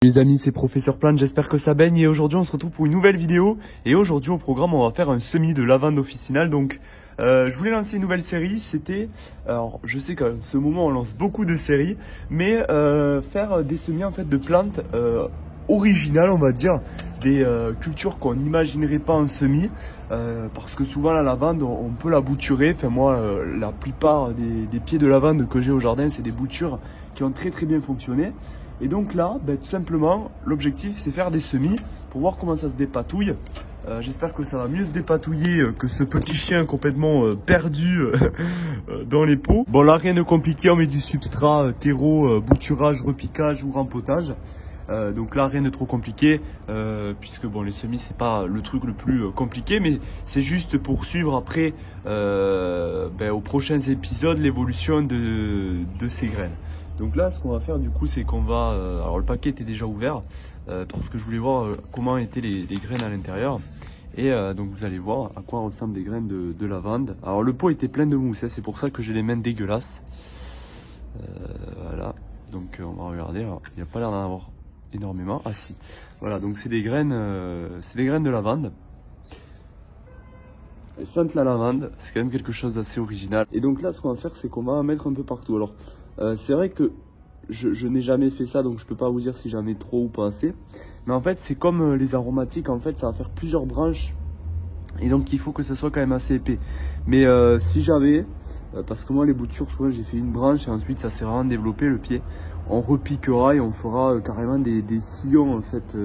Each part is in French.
Les amis, c'est Professeur Plante, j'espère que ça baigne et aujourd'hui on se retrouve pour une nouvelle vidéo. Et aujourd'hui au programme on va faire un semis de lavande officinale. Donc je voulais lancer une nouvelle série, alors je sais qu'à ce moment on lance beaucoup de séries, mais faire des semis en fait de plantes originales on va dire, des cultures qu'on n'imaginerait pas en semis, parce que souvent la lavande on peut la bouturer. Enfin moi la plupart des pieds de lavande que j'ai au jardin c'est des boutures qui ont très bien fonctionné. Et donc là, tout simplement, l'objectif c'est faire des semis pour voir comment ça se dépatouille. J'espère que ça va mieux se dépatouiller que ce petit chien complètement perdu dans les pots. Bon là, rien de compliqué, on met du substrat, terreau, bouturage, repiquage ou rempotage. Donc là, rien de trop compliqué, puisque bon, les semis c'est pas le truc le plus compliqué, mais c'est juste pour suivre après aux prochains épisodes l'évolution de ces graines. Donc là, ce qu'on va faire du coup, c'est qu'on va... alors le paquet était déjà ouvert, parce que je voulais voir comment étaient les graines à l'intérieur. Et donc vous allez voir à quoi ressemblent des graines de lavande. Alors le pot était plein de mousse, hein, c'est pour ça que j'ai les mains dégueulasses. Voilà, donc on va regarder. Alors, il n'y a pas l'air d'en avoir énormément. Ah si, voilà, donc c'est des graines de lavande. Elles sentent la lavande, c'est quand même quelque chose d'assez original. Et donc là, ce qu'on va faire, c'est qu'on va en mettre un peu partout. Alors, c'est vrai que je n'ai jamais fait ça, donc je peux pas vous dire si j'en mets trop ou pas assez. Mais en fait, c'est comme les aromatiques, en fait, ça va faire plusieurs branches. Et donc, il faut que ça soit quand même assez épais. Mais si j'avais, parce que moi, les boutures, souvent, j'ai fait une branche et ensuite, ça s'est vraiment développé, le pied. On repiquera et on fera carrément des sillons, en fait.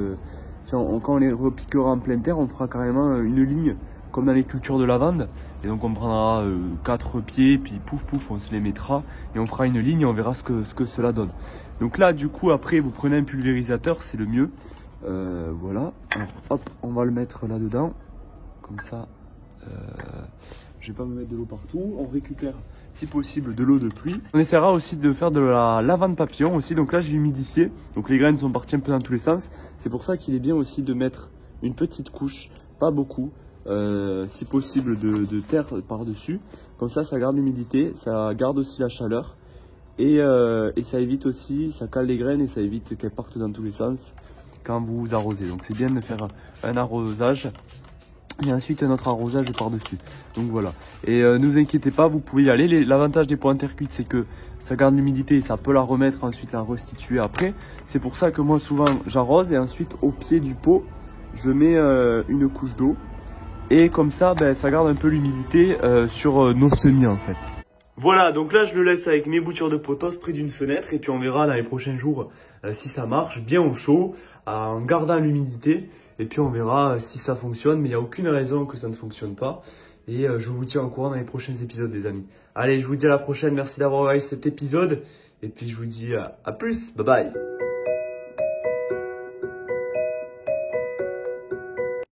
Quand on les repiquera en pleine terre, on fera carrément une ligne, comme dans les cultures de lavande. Et donc on prendra 4 pieds, puis pouf pouf, on se les mettra et on fera une ligne et on verra ce que cela donne. Donc là du coup après vous prenez un pulvérisateur, c'est le mieux. Voilà, alors hop, on va le mettre là dedans, comme ça. Je vais pas me mettre de l'eau partout, on récupère si possible de l'eau de pluie. On essaiera aussi de faire de la lavande papillon aussi, donc là j'ai humidifié, donc les graines sont parties un peu dans tous les sens. C'est pour ça qu'il est bien aussi de mettre une petite couche, pas beaucoup, si possible de terre par-dessus. Comme ça garde l'humidité, ça garde aussi la chaleur. Et ça évite aussi, ça cale les graines et ça évite qu'elles partent dans tous les sens quand vous arrosez. Donc c'est bien de faire un arrosage et ensuite un autre arrosage par-dessus. Donc voilà. Et ne vous inquiétez pas, vous pouvez y aller. L'avantage des pots en terre cuite, c'est que ça garde l'humidité et ça peut la remettre ensuite, la restituer après. C'est pour ça que moi souvent j'arrose et ensuite au pied du pot, je mets une couche d'eau. Et comme ça, ça garde un peu l'humidité sur nos semis en fait. Voilà, donc là je le laisse avec mes boutures de potos près d'une fenêtre. Et puis on verra dans les prochains jours si ça marche bien au chaud, en gardant l'humidité. Et puis on verra si ça fonctionne, mais il n'y a aucune raison que ça ne fonctionne pas. Et je vous tiens au courant dans les prochains épisodes les amis. Allez, je vous dis à la prochaine, merci d'avoir regardé cet épisode. Et puis je vous dis à plus, bye bye.